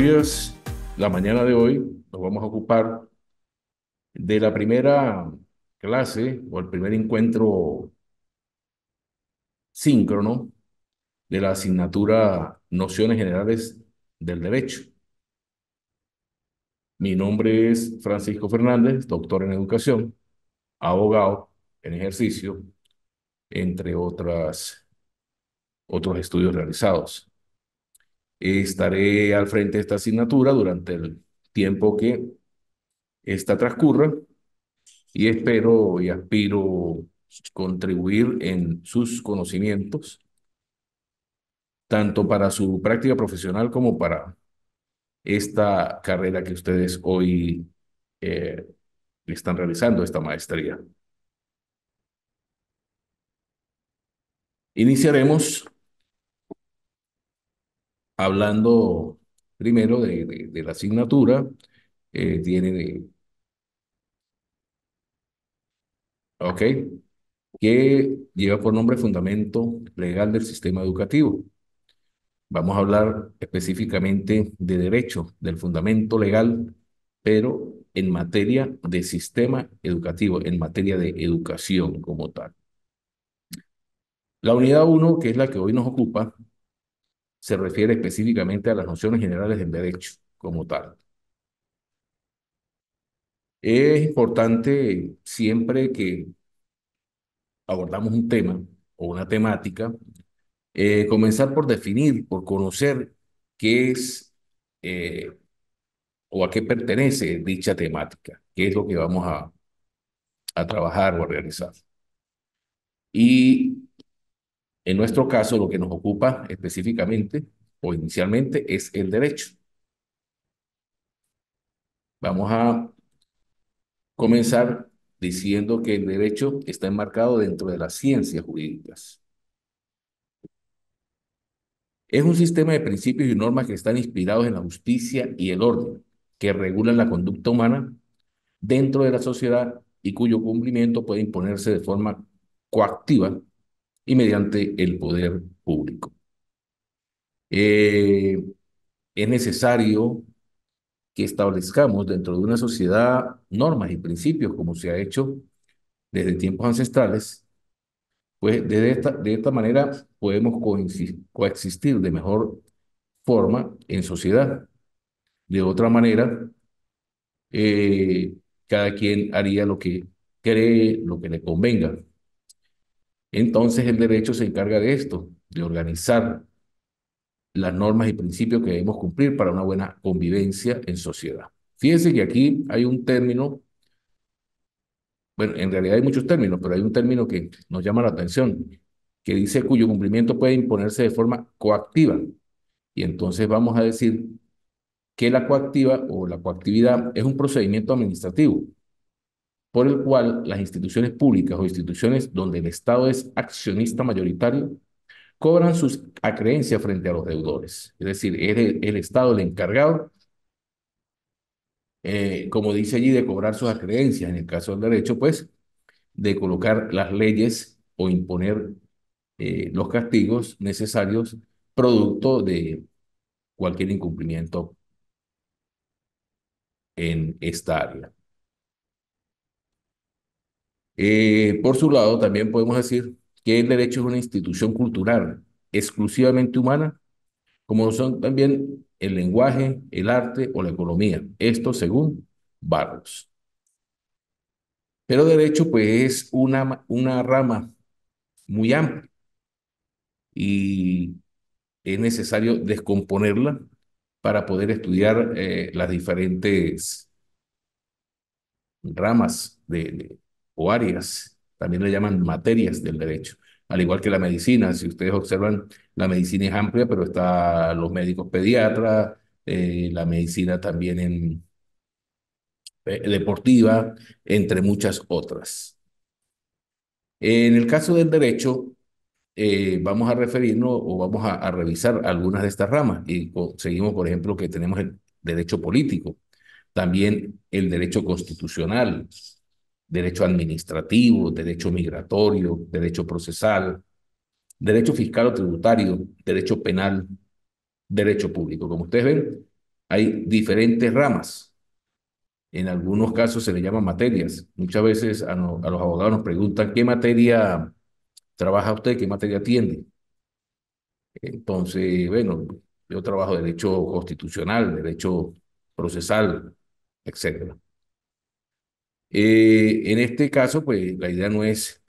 días. La mañana de hoy nos vamos a ocupar de la primera clase o el primer encuentro síncrono de la asignatura Nociones Generales del Derecho. Mi nombre es Francisco Fernández, doctor en educación, abogado en ejercicio, entre otros estudios realizados. Estaré al frente de esta asignatura durante el tiempo que esta transcurra y espero y aspiro contribuir en sus conocimientos, tanto para su práctica profesional como para esta carrera que ustedes hoy eh, están realizando, esta maestría. Iniciaremos hablando primero de la asignatura. Tiene, ok, que lleva por nombre Fundamento Legal del Sistema Educativo. Vamos a hablar específicamente de derecho, del fundamento legal, pero en materia de sistema educativo, en materia de educación como tal. La unidad uno, que es la que hoy nos ocupa, se refiere específicamente a las nociones generales del derecho como tal. Es importante siempre que abordamos un tema o una temática, comenzar por definir, por conocer qué es eh, o a qué pertenece dicha temática, qué es lo que vamos a trabajar o a realizar. Y en nuestro caso, lo que nos ocupa específicamente o inicialmente es el derecho. Vamos a comenzar diciendo que el derecho está enmarcado dentro de las ciencias jurídicas. Es un sistema de principios y normas que están inspirados en la justicia y el orden, que regulan la conducta humana dentro de la sociedad y cuyo cumplimiento puede imponerse de forma coactiva y mediante el poder público. Eh, es necesario que establezcamos dentro de una sociedad normas y principios, como se ha hecho desde tiempos ancestrales, pues de esta manera podemos coexistir de mejor forma en sociedad. De otra manera, eh, cada quien haría lo que cree, lo que le convenga. Entonces el derecho se encarga de esto, de organizar las normas y principios que debemos cumplir para una buena convivencia en sociedad. Fíjense que aquí hay un término, bueno, en realidad hay muchos términos, pero hay un término que nos llama la atención, que dice cuyo cumplimiento puede imponerse de forma coactiva. Y entonces vamos a decir que la coactiva o la coactividad es un procedimiento administrativo por el cual las instituciones públicas o instituciones donde el Estado es accionista mayoritario cobran sus acreencias frente a los deudores. Es decir, es el Estado el encargado, como dice allí, de cobrar sus acreencias. En el caso del derecho, pues, de colocar las leyes o imponer los castigos necesarios producto de cualquier incumplimiento en esta área. Por su lado, también podemos decir que el derecho es una institución cultural exclusivamente humana, como son también el lenguaje, el arte o la economía. Esto según Barros. Pero derecho, pues, es una rama muy amplia y es necesario descomponerla para poder estudiar las diferentes ramas o áreas, también le llaman materias del derecho, al igual que la medicina. Si ustedes observan, la medicina es amplia, pero está los médicos pediatras, la medicina también deportiva, entre muchas otras. En el caso del derecho, vamos a referirnos o vamos a revisar algunas de estas ramas y seguimos, por ejemplo, que tenemos el derecho político, también el derecho constitucional, derecho administrativo, derecho migratorio, derecho procesal, derecho fiscal o tributario, derecho penal, derecho público. Como ustedes ven, Hay diferentes ramas. En algunos casos se le llaman materias. Muchas veces a los abogados nos preguntan qué materia trabaja usted, qué materia atiende. Entonces, bueno, yo trabajo derecho constitucional, derecho procesal, etcétera. En este caso, pues la idea no es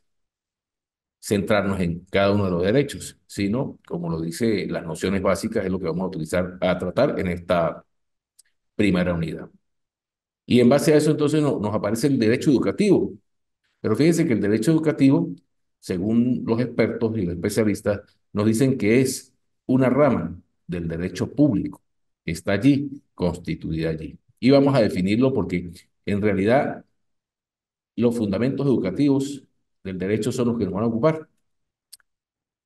centrarnos en cada uno de los derechos, sino, como lo dice, las nociones básicas es lo que vamos a utilizar a tratar en esta primera unidad. Y en base a eso, entonces, nos aparece el derecho educativo. Pero fíjense que el derecho educativo, según los expertos y los especialistas, nos dicen que es una rama del derecho público. Está allí, constituida allí. Y vamos a definirlo porque en realidad los fundamentos educativos del derecho son los que nos van a ocupar.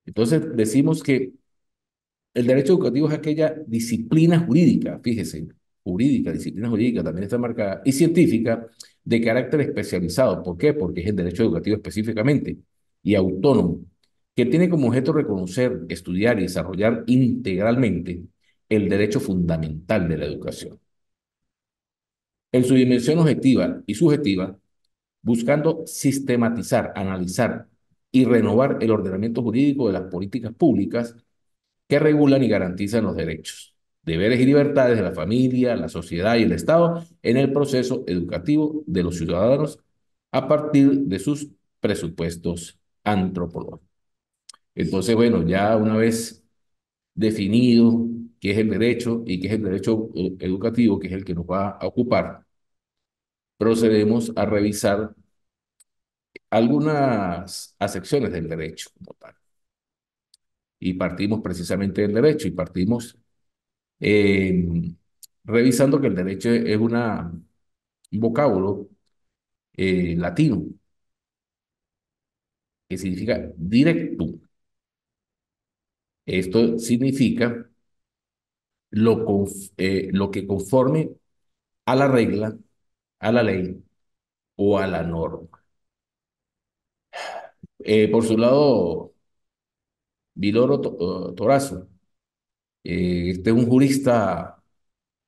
Entonces decimos que el derecho educativo es aquella disciplina jurídica, fíjese, jurídica, disciplina jurídica también está marcada, y científica de carácter especializado. ¿Por qué? Porque es el derecho educativo específicamente y autónomo, que tiene como objeto reconocer, estudiar y desarrollar integralmente el derecho fundamental de la educación. En su dimensión objetiva y subjetiva, buscando sistematizar, analizar y renovar el ordenamiento jurídico de las políticas públicas que regulan y garantizan los derechos, deberes y libertades de la familia, la sociedad y el Estado en el proceso educativo de los ciudadanos a partir de sus presupuestos antropológicos. Entonces, bueno, ya una vez definido qué es el derecho y qué es el derecho educativo, que es el que nos va a ocupar, procedemos a revisar algunas acepciones del derecho como tal. Y partimos precisamente del derecho y partimos eh, revisando que el derecho es un vocablo latino que significa directum. Esto significa lo que conforme a la regla, a la ley o a la norma. Por su lado, Viloro Torazo, este es un jurista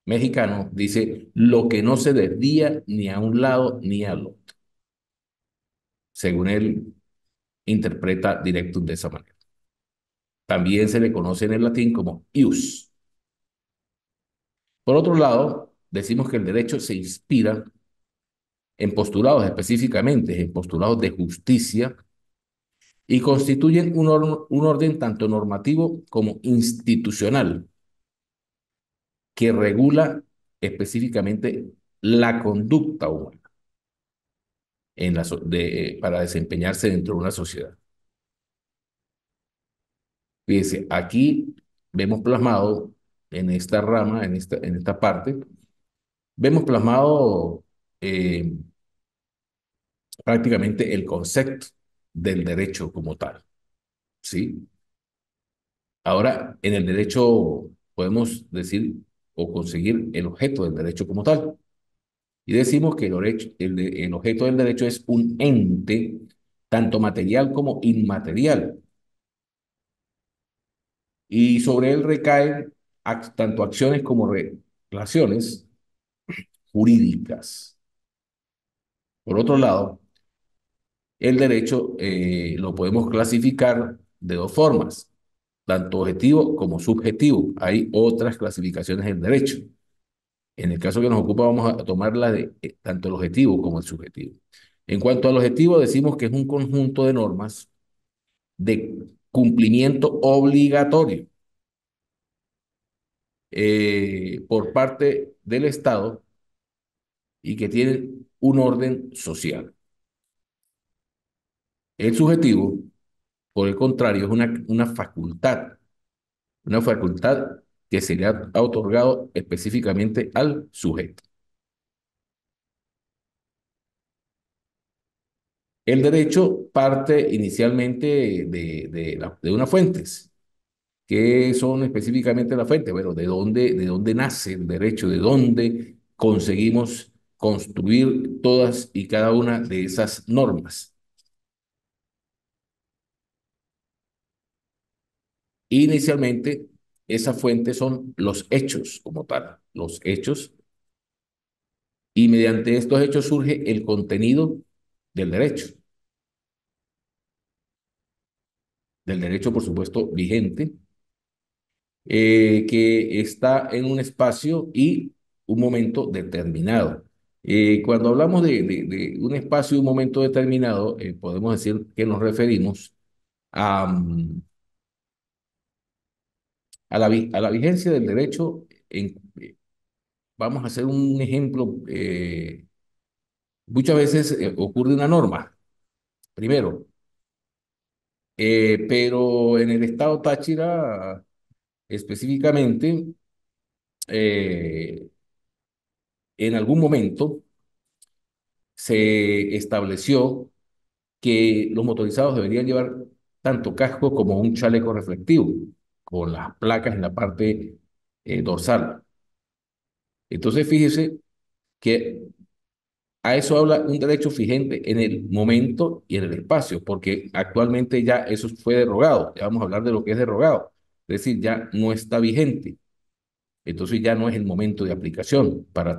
mexicano, dice lo que no se desvía ni a un lado ni al otro. Según él, interpreta directum de esa manera. También se le conoce en el latín como ius. Por otro lado, decimos que el derecho se inspira en postulados específicamente, en postulados de justicia y constituyen un orden tanto normativo como institucional que regula específicamente la conducta humana para desempeñarse dentro de una sociedad. Fíjense, aquí vemos plasmado en esta rama, en esta parte, vemos plasmado eh, prácticamente el concepto del derecho como tal, ¿sí? Ahora, en el derecho podemos decir o conseguir el objeto del derecho como tal. Y decimos que el objeto del derecho es un ente, tanto material como inmaterial, y sobre él recaen tanto acciones como relaciones jurídicas. Por otro lado, el derecho lo podemos clasificar de dos formas, tanto objetivo como subjetivo. Hay otras clasificaciones del derecho. En el caso que nos ocupa, vamos a tomar la de tanto el objetivo como el subjetivo. En cuanto al objetivo, decimos que es un conjunto de normas de cumplimiento obligatorio por parte del Estado y que tienen un orden social. El subjetivo, por el contrario, es una facultad que se le ha otorgado específicamente al sujeto. El derecho parte inicialmente de unas fuentes. ¿Qué son específicamente las fuentes? Bueno, de dónde nace el derecho? ¿De dónde conseguimos construir todas y cada una de esas normas? Inicialmente esa fuente son los hechos como tal, los hechos, y mediante estos hechos surge el contenido del derecho, por supuesto, vigente, que está en un espacio y un momento determinado. Cuando hablamos de un espacio y un momento determinado, podemos decir que nos referimos a la vigencia del derecho. Vamos a hacer un ejemplo. Muchas veces ocurre una norma, primero, pero en el estado Táchira específicamente, eh, en algún momento se estableció que los motorizados deberían llevar tanto casco como un chaleco reflectivo, con las placas en la parte dorsal. Entonces, fíjese que a eso habla un derecho vigente en el momento y en el espacio, porque actualmente ya eso fue derogado. Ya vamos a hablar de lo que es derogado. Es decir, ya no está vigente. Entonces ya no es el momento de aplicación para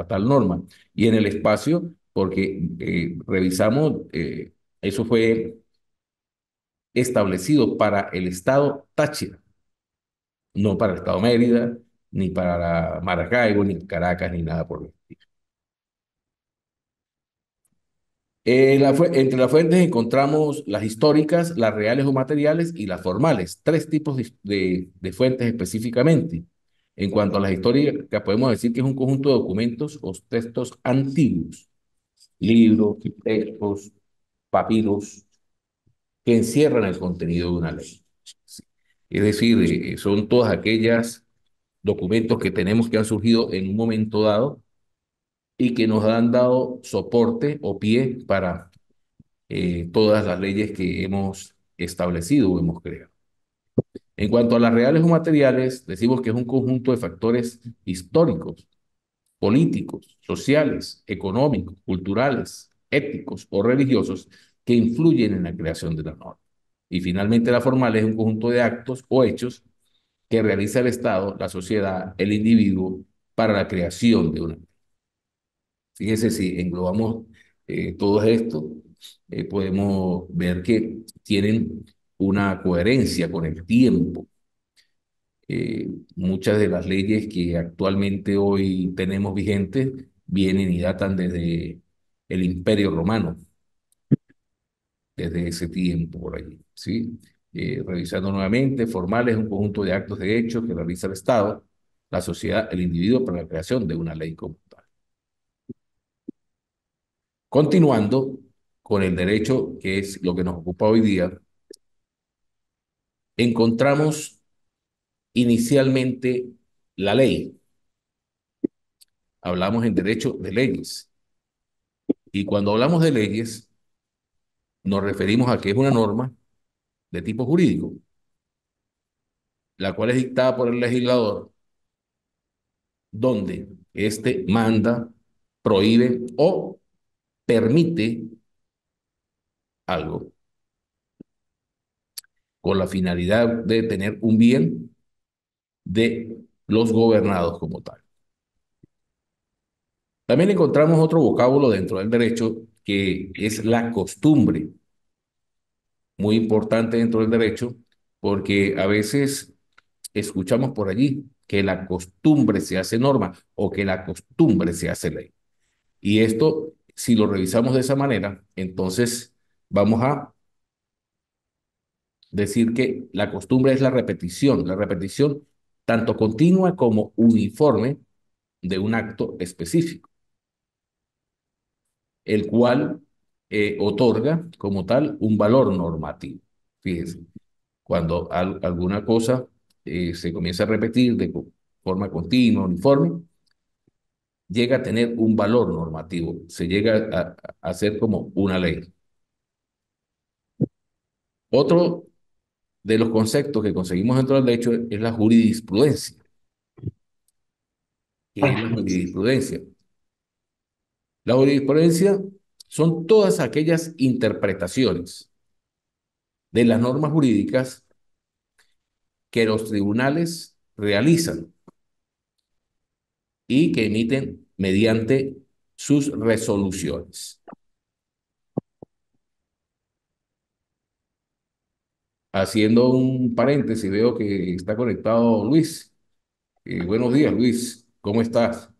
tal norma. Y en el espacio, porque revisamos, eso fue establecido para el estado Táchira, no para el estado Mérida, ni para Maracaibo, ni Caracas, ni nada por el estilo. Entre las fuentes encontramos las históricas, las reales o materiales y las formales, tres tipos de fuentes específicamente. En cuanto a las históricas, podemos decir que es un conjunto de documentos o textos antiguos, libros, textos, papiros, que encierran el contenido de una ley. Sí. Es decir, son todas aquellas documentos que tenemos que han surgido en un momento dado y que nos han dado soporte o pie para todas las leyes que hemos establecido o hemos creado. En cuanto a las reales o materiales, decimos que es un conjunto de factores históricos, políticos, sociales, económicos, culturales, éticos o religiosos que influyen en la creación de la norma. Y finalmente la formal es un conjunto de actos o hechos que realiza el Estado, la sociedad, el individuo para la creación de una. Fíjese, si englobamos todo esto, podemos ver que tienen una coherencia con el tiempo. Muchas de las leyes que actualmente hoy tenemos vigentes vienen y datan desde el Imperio Romano, desde ese tiempo por allí, ¿sí? Revisando nuevamente, formal es un conjunto de actos de hechos que realiza el Estado, la sociedad, el individuo para la creación de una ley como tal. Continuando con el derecho, que es lo que nos ocupa hoy día, encontramos inicialmente la ley. Hablamos en derecho de leyes. Y cuando hablamos de leyes, nos referimos a que es una norma de tipo jurídico, la cual es dictada por el legislador, donde éste manda, prohíbe o permite algo con la finalidad de tener un bien de los gobernados como tal. También encontramos otro vocábulo dentro del derecho que es la costumbre, muy importante dentro del derecho, porque a veces escuchamos por allí que la costumbre se hace norma o que la costumbre se hace ley. Y esto, si lo revisamos de esa manera, entonces vamos a decir que la costumbre es la repetición tanto continua como uniforme de un acto específico, el cual otorga como tal un valor normativo. Fíjese, cuando alguna cosa se comienza a repetir de forma continua, uniforme, llega a tener un valor normativo, se llega a hacer como una ley. Otro de los conceptos que conseguimos dentro del derecho es la jurisprudencia. ¿Qué es la jurisprudencia? La jurisprudencia son todas aquellas interpretaciones de las normas jurídicas que los tribunales realizan y que emiten mediante sus resoluciones. Haciendo un paréntesis, veo que está conectado Luis. Buenos días, Luis. ¿Cómo estás?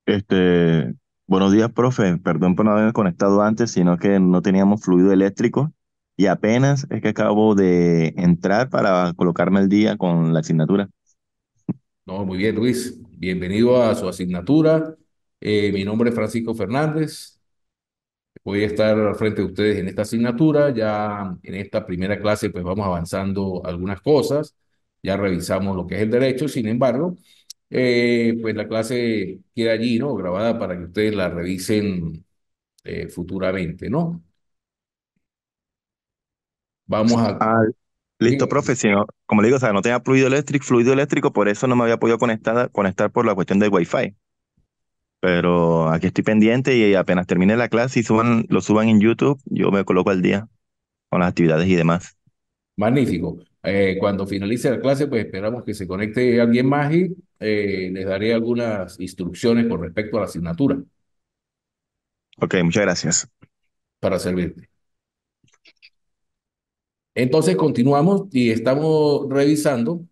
Este, buenos días, profe. Perdón por no haberme conectado antes, sino que no teníamos fluido eléctrico y apenas es que acabo de entrar para colocarme al día con la asignatura. No, muy bien, Luis. Bienvenido a su asignatura. Mi nombre es Francisco Fernández. Voy a estar al frente de ustedes en esta asignatura. Ya en esta primera clase, pues vamos avanzando algunas cosas. Ya revisamos lo que es el derecho. Sin embargo, pues la clase queda allí, ¿no? Grabada para que ustedes la revisen futuramente, ¿no? Vamos a... Ah, listo, Bien, profe. Si no, como le digo, o sea, no tenía fluido eléctrico, por eso no me había podido conectar por la cuestión del Wi-Fi. Pero aquí estoy pendiente y apenas termine la clase y lo suban en YouTube, yo me coloco al día con las actividades y demás. magnífico. Cuando finalice la clase, pues esperamos que se conecte alguien más y les daré algunas instrucciones con respecto a la asignatura Ok, muchas gracias. para servirte. Entonces continuamos y estamos revisando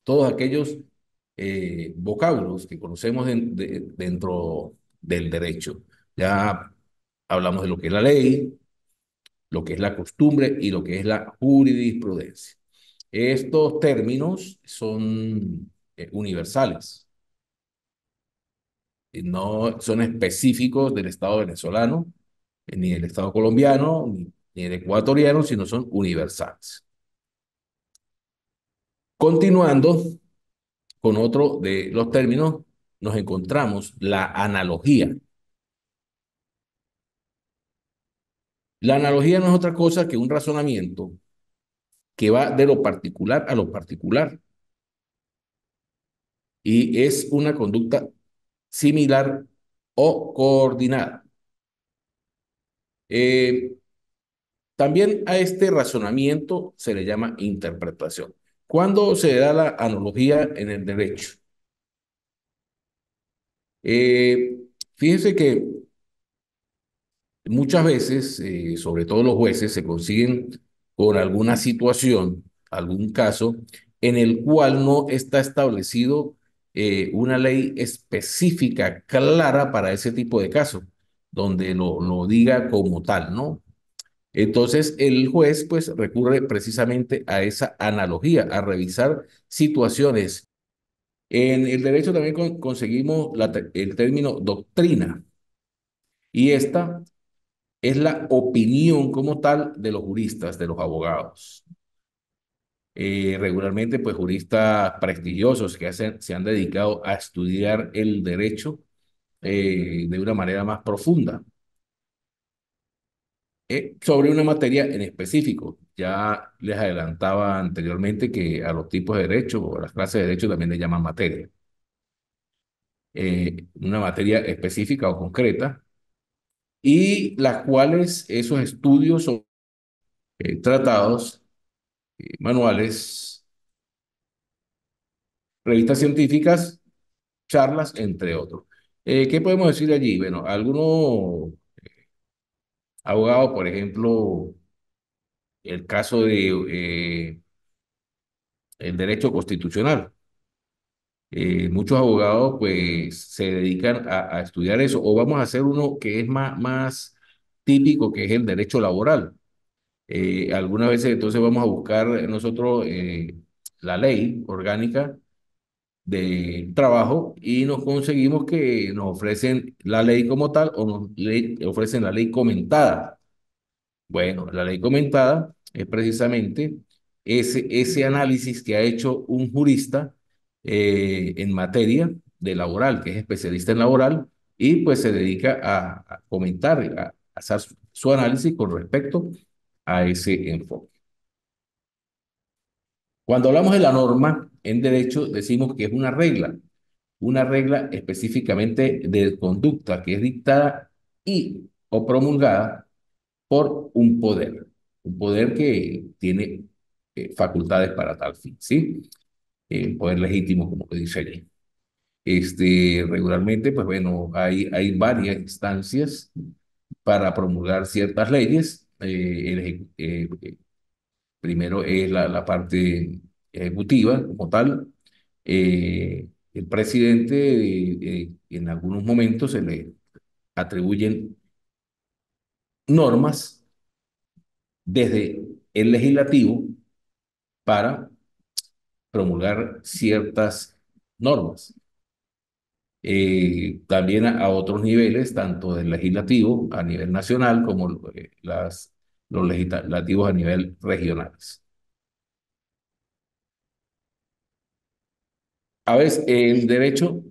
todos aquellos vocablos que conocemos dentro del derecho. Ya hablamos de lo que es la ley, lo que es la costumbre y lo que es la jurisprudencia. Estos términos son universales, y no son específicos del Estado venezolano, ni del Estado colombiano, ni del ecuatoriano, sino son universales. Continuando con otro de los términos, nos encontramos la analogía. La analogía no es otra cosa que un razonamiento que va de lo particular a lo particular y es una conducta similar o coordinada. Eh, También a este razonamiento se le llama interpretación. ¿Cuándo se da la analogía en el derecho? Eh, Fíjense que muchas veces, sobre todo los jueces, se consiguen con alguna situación, algún caso, en el cual no está establecido una ley específica, clara para ese tipo de casos, donde lo diga como tal, ¿no? Entonces, el juez pues recurre precisamente a esa analogía, a revisar situaciones. En el derecho también conseguimos el término doctrina y esta es la opinión como tal de los juristas, de los abogados. Regularmente pues juristas prestigiosos que se han dedicado a estudiar el derecho de una manera más profunda. Sobre una materia en específico. Ya les adelantaba anteriormente que a los tipos de derecho o a las clases de derecho también les llaman materia. Una materia específica o concreta y las cuales esos estudios son tratados, manuales, revistas científicas, charlas, entre otros. ¿Qué podemos decir de allí? Bueno, algunos abogados, por ejemplo, el caso de el derecho constitucional. Muchos abogados pues se dedican a estudiar eso, o vamos a hacer uno que es más típico, que es el derecho laboral. Algunas veces entonces vamos a buscar nosotros la ley orgánica de trabajo y nos conseguimos que nos ofrecen la ley como tal o ofrecen la ley comentada. Bueno, la ley comentada es precisamente ese análisis que ha hecho un jurista en materia de laboral, que es especialista en laboral, y pues se dedica a comentar, a hacer su análisis con respecto a ese enfoque. Cuando hablamos de la norma en derecho, decimos que es una regla específicamente de conducta que es dictada y o promulgada por un poder que tiene facultades para tal fin, ¿sí? El poder legítimo, como que dice allí. Regularmente, pues bueno, hay varias instancias para promulgar ciertas leyes. Primero es la parte ejecutiva como tal. El presidente, en algunos momentos se le atribuyen normas desde el legislativo para promulgar ciertas normas. También a otros niveles, tanto del legislativo a nivel nacional como los legislativos a nivel regionales. A veces, el derecho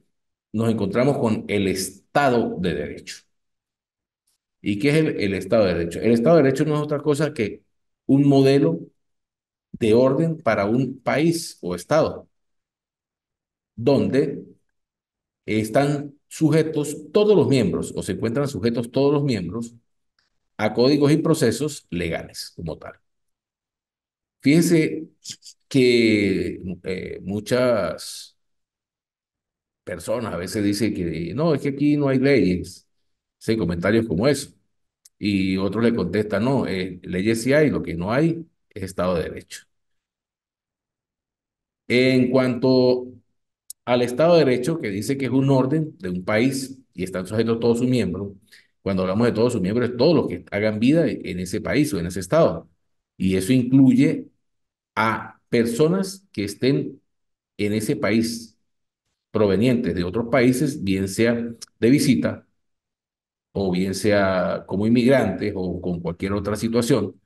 nos encontramos con el Estado de Derecho. ¿Y qué es el Estado de Derecho? El Estado de Derecho no es otra cosa que un modelo de orden para un país o Estado, donde están sujetos todos los miembros o se encuentran sujetos todos los miembros a códigos y procesos legales como tal. Fíjense que muchas personas a veces dicen que no, es que aquí no hay leyes. Sí, comentarios como eso. Y otros le contestan, no, leyes sí hay, lo que no hay es Estado de Derecho. En cuanto al Estado de Derecho, que dice que es un orden de un país y están sujetos todos sus miembros, cuando hablamos de todos sus miembros, es todos los que hagan vida en ese país o en ese Estado. Y eso incluye a personas que estén en ese país provenientes de otros países, bien sea de visita o bien sea como inmigrantes o con cualquier otra situación,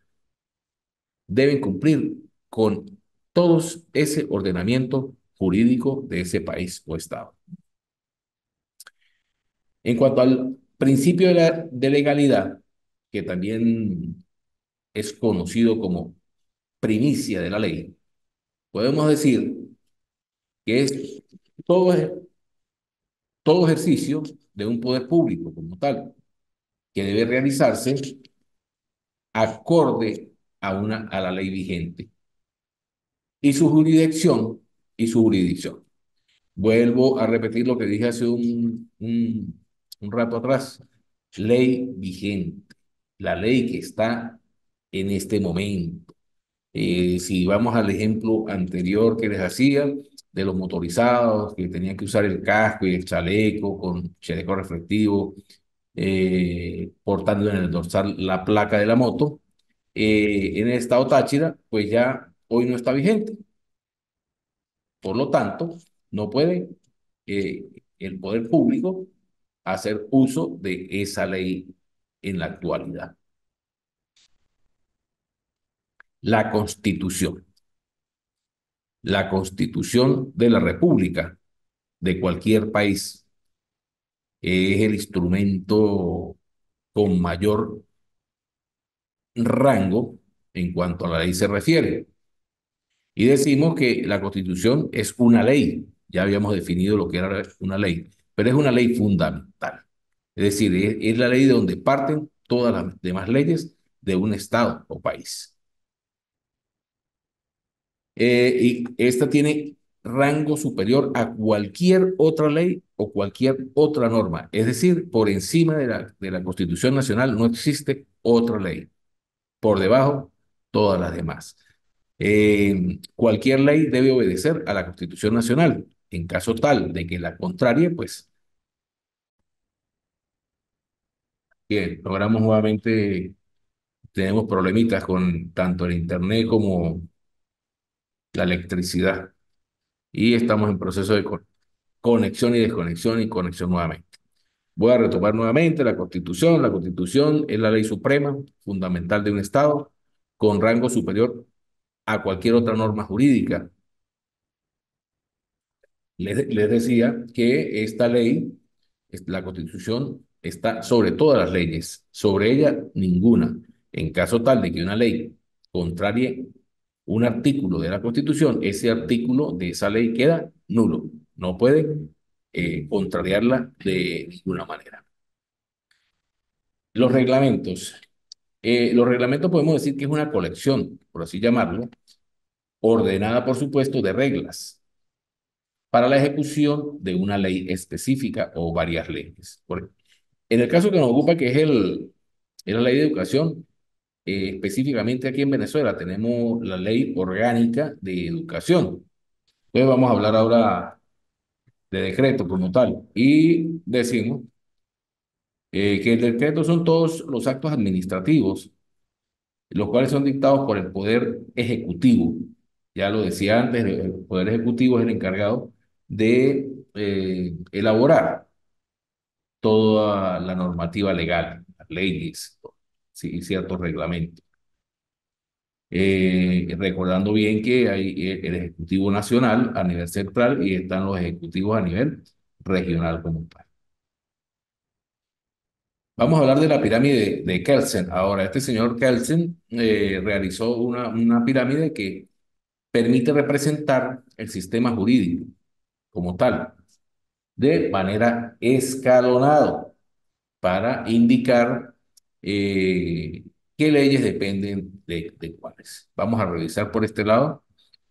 deben cumplir con todos ese ordenamiento jurídico de ese país o estado. En cuanto al principio de legalidad, que también es conocido como primicia de la ley, podemos decir que es todo, todo ejercicio de un poder público como tal, que debe realizarse acorde a la ley vigente y su jurisdicción y su jurisdicción. Vuelvo a repetir lo que dije hace un rato atrás. Ley vigente, la ley que está en este momento. Si vamos al ejemplo anterior que les hacía de los motorizados que tenían que usar el casco y el chaleco con chaleco reflectivo, portando en el dorsal la placa de la moto, en el estado Táchira, pues ya hoy no está vigente. Por lo tanto, no puede eh, el poder público hacer uso de esa ley en la actualidad. La Constitución. La Constitución de la República de cualquier país es el instrumento con mayor rango en cuanto a la ley se refiere. Y decimos que la Constitución es una ley. Ya habíamos definido lo que era una ley, pero es una ley fundamental. Es decir, es la ley de donde parten todas las demás leyes de un Estado o país. Y esta tiene rango superior a cualquier otra ley o cualquier otra norma. Es decir, por encima de la Constitución Nacional no existe otra ley. Por debajo, todas las demás. Cualquier ley debe obedecer a la Constitución Nacional. En caso tal de que la contrarie, pues bien, logramos nuevamente, tenemos problemitas con tanto el Internet como la electricidad y estamos en proceso de conexión y conexión nuevamente. Voy a retomar nuevamente la Constitución. La Constitución es la ley suprema, fundamental de un Estado, con rango superior a cualquier otra norma jurídica. Les decía que esta ley, la Constitución, está sobre todas las leyes, sobre ella ninguna. En caso tal de que una ley contrarie un artículo de la Constitución, ese artículo de esa ley queda nulo. No puede contrariarla de ninguna manera. Los reglamentos. Los reglamentos podemos decir que es una colección, por así llamarlo, ordenada, por supuesto, de reglas para la ejecución de una ley específica o varias leyes. En el caso que nos ocupa, que es la ley de educación, específicamente aquí en Venezuela tenemos la ley orgánica de educación. Entonces vamos a hablar ahora de decreto como tal. Y decimos que el decreto son todos los actos administrativos, los cuales son dictados por el Poder Ejecutivo. Ya lo decía antes, el Poder Ejecutivo es el encargado de elaborar toda la normativa legal, las leyes, sí, y ciertos reglamentos. Recordando bien que hay el Ejecutivo Nacional a nivel central y están los ejecutivos a nivel regional como tal. Vamos a hablar de la pirámide de Kelsen. Ahora, este señor Kelsen realizó una pirámide que permite representar el sistema jurídico como tal, de manera escalonado, para indicar eh, qué leyes dependen de cuáles. Vamos a revisar por este lado.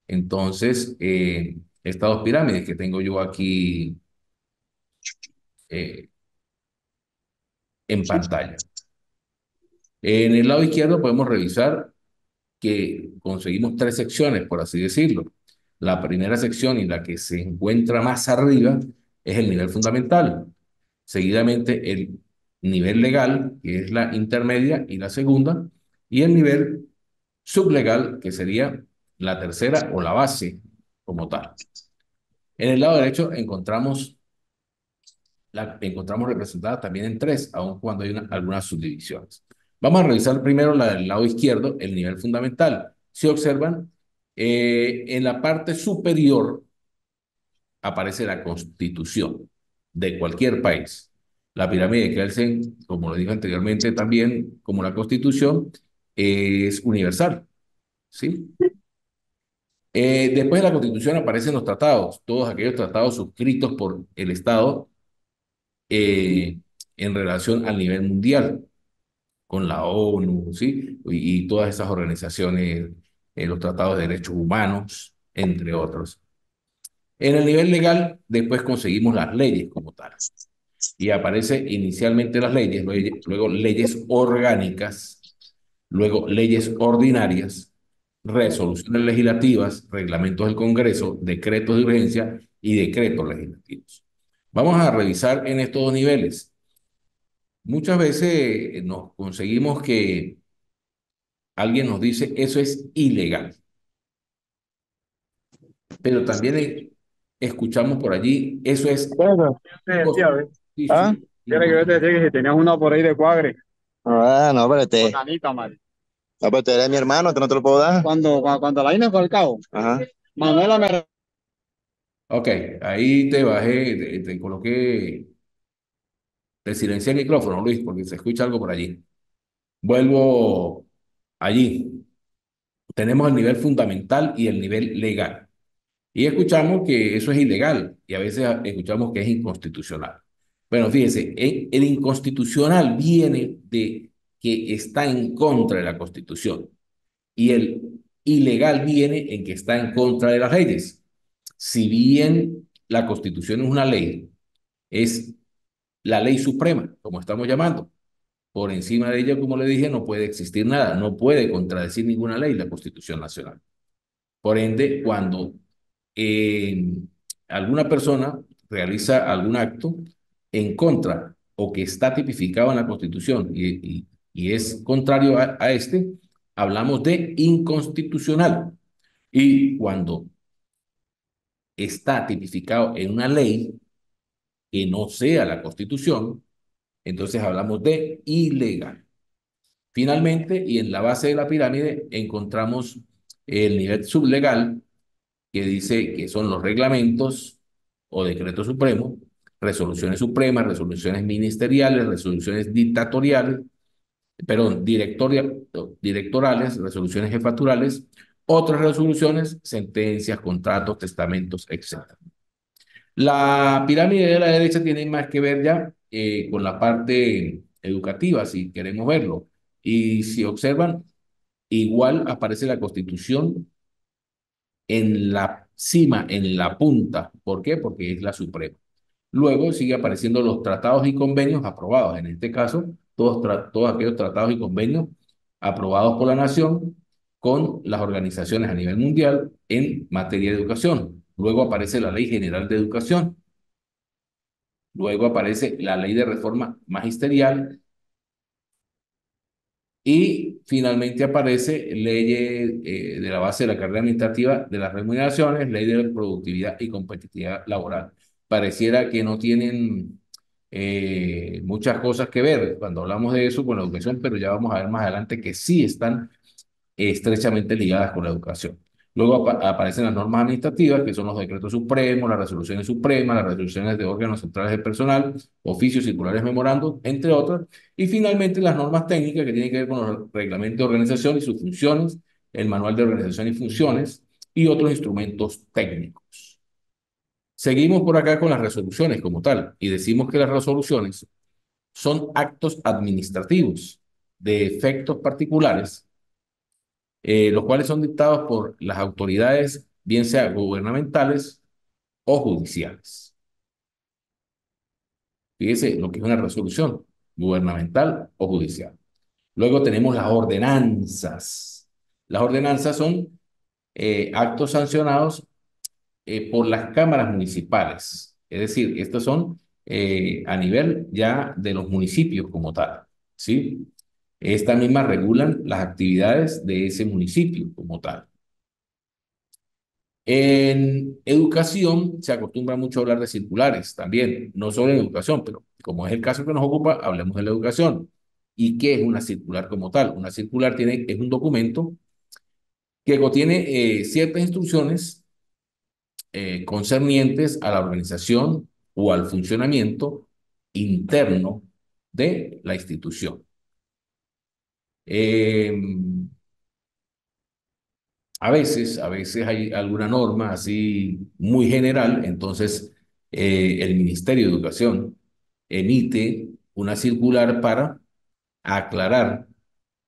Entonces, estas dos pirámides que tengo yo aquí eh, en pantalla. En el lado izquierdo podemos revisar que conseguimos tres secciones, por así decirlo. La primera sección y la que se encuentra más arriba es el nivel fundamental. Seguidamente el nivel legal, que es la intermedia y la segunda, y el nivel sublegal, que sería la tercera o la base como tal. En el lado derecho encontramos representada también en tres, aun cuando hay algunas subdivisiones. Vamos a revisar primero la del lado izquierdo, el nivel fundamental. Si observan, en la parte superior aparece la constitución de cualquier país. La pirámide de Kelsen, como lo dije anteriormente, también como la constitución, es universal, ¿sí? Después de la constitución aparecen los tratados, todos aquellos tratados suscritos por el Estado eh, en relación al nivel mundial, con la ONU, ¿sí? Y todas esas organizaciones, los tratados de derechos humanos, entre otros. En el nivel legal, después conseguimos las leyes como tal. Y aparece inicialmente las leyes, luego leyes orgánicas, luego leyes ordinarias, resoluciones legislativas, reglamentos del Congreso, decretos de urgencia y decretos legislativos. Vamos a revisar en estos dos niveles. Muchas veces nos conseguimos que alguien nos dice eso es ilegal, pero también escuchamos por allí eso es Bueno, sí, te decía, ¿ves? ¿Ah? Quiere que yo te decía inconstitucional. que si tenías una por ahí de cuagre. Ah, no, pero Botanita, man. No, pero tú eres mi hermano, te no te lo puedo dar. Cuando la INE fue al cabo, ajá, Manuela me... Ok, ahí te bajé, te coloqué, te silencié el micrófono, Luis, porque se escucha algo por allí. Vuelvo allí. Tenemos el nivel fundamental y el nivel legal. Y escuchamos que eso es ilegal y a veces escuchamos que es inconstitucional. Bueno, fíjese, el inconstitucional viene de que está en contra de la Constitución y el ilegal viene en que está en contra de las leyes. Si bien la Constitución es una ley, es la ley suprema, como estamos llamando. Por encima de ella, como le dije, no puede existir nada, no puede contradecir ninguna ley la Constitución Nacional. Por ende, cuando eh, alguna persona realiza algún acto en contra o que está tipificado en la Constitución y es contrario a este, hablamos de inconstitucional. Y cuando está tipificado en una ley que no sea la Constitución, entonces hablamos de ilegal. Finalmente, y en la base de la pirámide, encontramos el nivel sublegal, que dice que son los reglamentos o decretos supremos, resoluciones supremas, resoluciones ministeriales, resoluciones dictatoriales, perdón, directorales, resoluciones jefaturales, otras resoluciones, sentencias, contratos, testamentos, etc. La pirámide de la derecha tiene más que ver ya con la parte educativa, si queremos verlo. Y si observan, igual aparece la Constitución en la cima, en la punta. ¿Por qué? Porque es la suprema. Luego sigue apareciendo los tratados y convenios aprobados. En este caso, todos aquellos tratados y convenios aprobados por la nación con las organizaciones a nivel mundial en materia de educación. Luego aparece la Ley General de Educación. Luego aparece la Ley de Reforma Magisterial y finalmente aparece ley de la base de la carrera administrativa de las remuneraciones, ley de productividad y competitividad laboral. Pareciera que no tienen muchas cosas que ver cuando hablamos de eso con la educación, pero ya vamos a ver más adelante que sí están estrechamente ligadas con la educación. Luego aparecen las normas administrativas, que son los decretos supremos, las resoluciones supremas, las resoluciones de órganos centrales de personal, oficios, circulares, memorandos, entre otras. Y finalmente las normas técnicas, que tienen que ver con los reglamentos de organización y sus funciones, el manual de organización y funciones y otros instrumentos técnicos. Seguimos por acá con las resoluciones como tal y decimos que las resoluciones son actos administrativos de efectos particulares, los cuales son dictados por las autoridades, bien sea gubernamentales o judiciales. Fíjese lo que es una resolución gubernamental o judicial. Luego tenemos las ordenanzas. Las ordenanzas son actos sancionados por las cámaras municipales. Es decir, estos son a nivel ya de los municipios como tal, ¿sí? Estas mismas regulan las actividades de ese municipio como tal. En educación se acostumbra mucho a hablar de circulares también, no solo en educación, pero como es el caso que nos ocupa, hablemos de la educación. ¿Y qué es una circular como tal? Una circular es un documento que contiene ciertas instrucciones concernientes a la organización o al funcionamiento interno de la institución. Eh, a veces hay alguna norma así muy general, entonces el Ministerio de Educación emite una circular para aclarar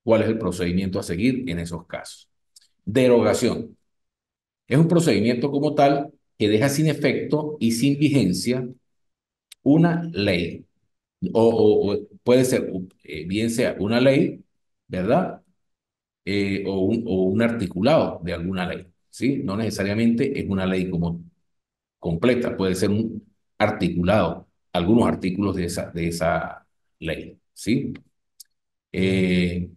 cuál es el procedimiento a seguir en esos casos. Derogación. Es un procedimiento como tal que deja sin efecto y sin vigencia una ley, o puede ser, bien sea una ley, ¿verdad? O un articulado de alguna ley, ¿sí? No necesariamente es una ley como completa, puede ser un articulado, algunos artículos de esa ley, ¿sí? Eh,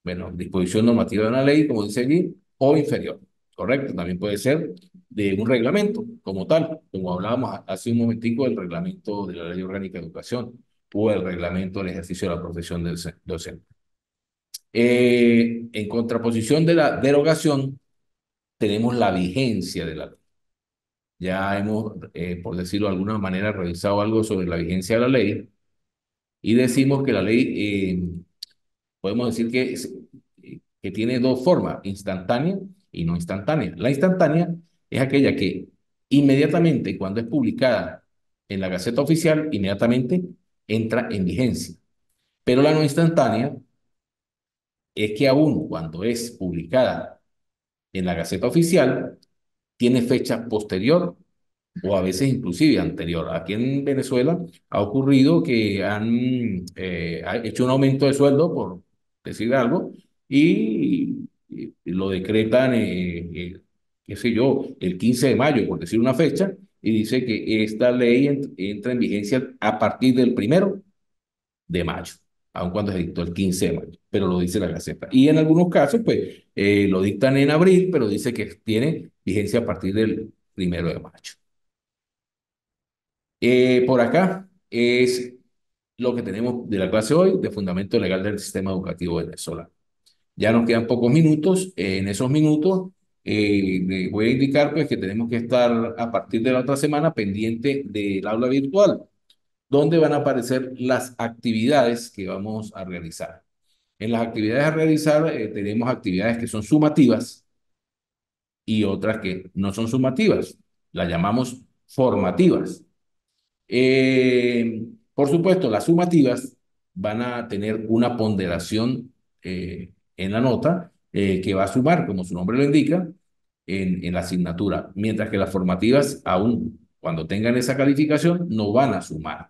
bueno, disposición normativa de una ley, como dice allí, o inferior, ¿correcto? También puede ser de un reglamento como tal, como hablábamos hace un momentico del reglamento de la Ley Orgánica de Educación o el reglamento del ejercicio de la profesión del docente. En contraposición de la derogación, tenemos la vigencia de la ley. Ya hemos, por decirlo de alguna manera, revisado algo sobre la vigencia de la ley y decimos que la ley, podemos decir que tiene dos formas, instantánea y no instantánea. La instantánea es aquella que inmediatamente, cuando es publicada en la Gaceta Oficial, inmediatamente entra en vigencia. Pero la no instantánea es que aún cuando es publicada en la Gaceta Oficial, tiene fecha posterior o a veces inclusive anterior. Aquí en Venezuela ha ocurrido que ha hecho un aumento de sueldo, por decir algo, y lo decretan, qué sé yo, el 15 de mayo, por decir una fecha, y dice que esta ley entra en vigencia a partir del 1 de mayo, aun cuando se dictó el 15 de mayo, pero lo dice la Gaceta. Y en algunos casos, pues, lo dictan en abril, pero dice que tiene vigencia a partir del 1 de mayo. Por acá es lo que tenemos de la clase hoy de fundamento legal del sistema educativo venezolano. Ya nos quedan pocos minutos. En esos minutos les voy a indicar pues, que tenemos que estar a partir de la otra semana pendiente del aula virtual, donde van a aparecer las actividades que vamos a realizar. En las actividades a realizar tenemos actividades que son sumativas y otras que no son sumativas. Las llamamos formativas. Por supuesto, las sumativas van a tener una ponderación en la nota que va a sumar, como su nombre lo indica, en la asignatura, mientras que las formativas, aún cuando tengan esa calificación, no van a sumar,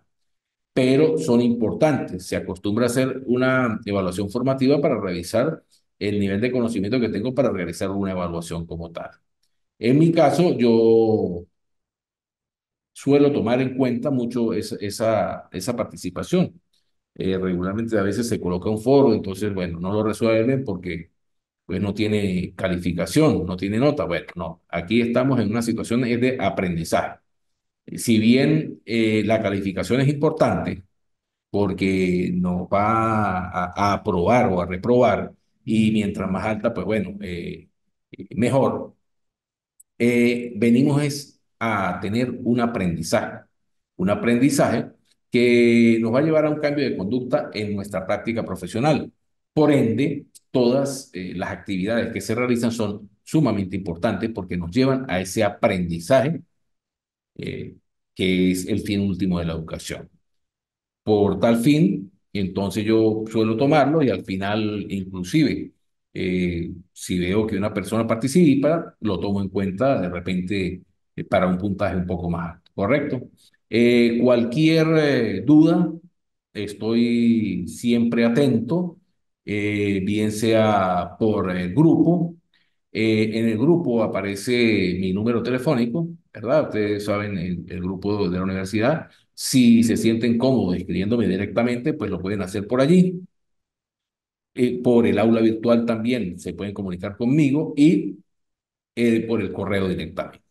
pero son importantes. Se acostumbra a hacer una evaluación formativa para revisar el nivel de conocimiento que tengo para realizar una evaluación como tal. En mi caso, yo suelo tomar en cuenta mucho esa participación. Regularmente a veces se coloca un foro, entonces, bueno, no lo resuelven porque pues no tiene calificación, no tiene nota. Bueno, no, aquí estamos en una situación es de aprendizaje. Si bien la calificación es importante porque nos va a aprobar o a reprobar, y mientras más alta, pues bueno, mejor. Venimos es a tener un aprendizaje que nos va a llevar a un cambio de conducta en nuestra práctica profesional. Por ende, todas las actividades que se realizan son sumamente importantes porque nos llevan a ese aprendizaje eh, que es el fin último de la educación por tal fin, y entonces yo suelo tomarlo y al final inclusive, si veo que una persona participa, lo tomo en cuenta de repente para un puntaje un poco más alto, ¿correcto? Cualquier duda, estoy siempre atento, bien sea por el grupo. En el grupo aparece mi número telefónico, ¿verdad? Ustedes saben, el grupo de la universidad. Si se sienten cómodos escribiéndome directamente, pues lo pueden hacer por allí. Por el aula virtual también se pueden comunicar conmigo y por el correo directamente.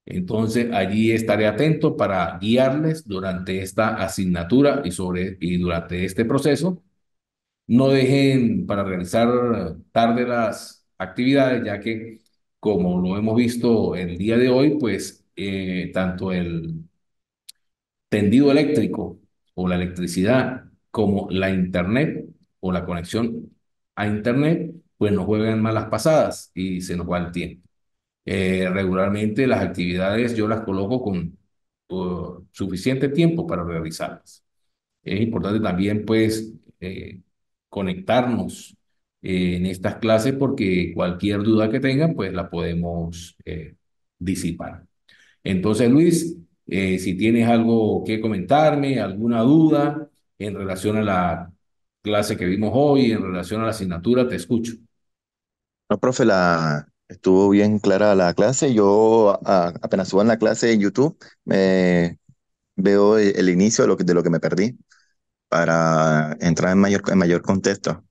Entonces, allí estaré atento para guiarles durante esta asignatura y durante este proceso. No dejen para realizar tarde las actividades, ya que, como lo hemos visto el día de hoy, pues tanto el tendido eléctrico o la electricidad como la internet o la conexión a internet, pues nos juegan malas pasadas y se nos va el tiempo. Regularmente las actividades yo las coloco con suficiente tiempo para realizarlas. Es importante también, pues, conectarnos en estas clases porque cualquier duda que tengan, pues la podemos disipar. Entonces, Luis, si tienes algo que comentarme, alguna duda en relación a la clase que vimos hoy, en relación a la asignatura, te escucho. No, profe, estuvo bien clara la clase. Yo apenas subo en la clase en YouTube, me veo el inicio de lo que me perdí para entrar en mayor contexto.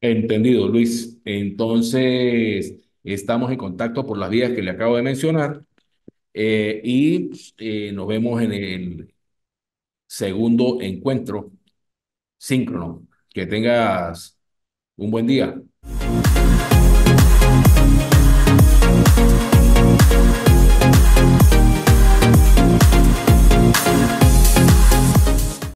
Entendido, Luis. Entonces, estamos en contacto por las vías que le acabo de mencionar y nos vemos en el segundo encuentro síncrono. Que tengas un buen día.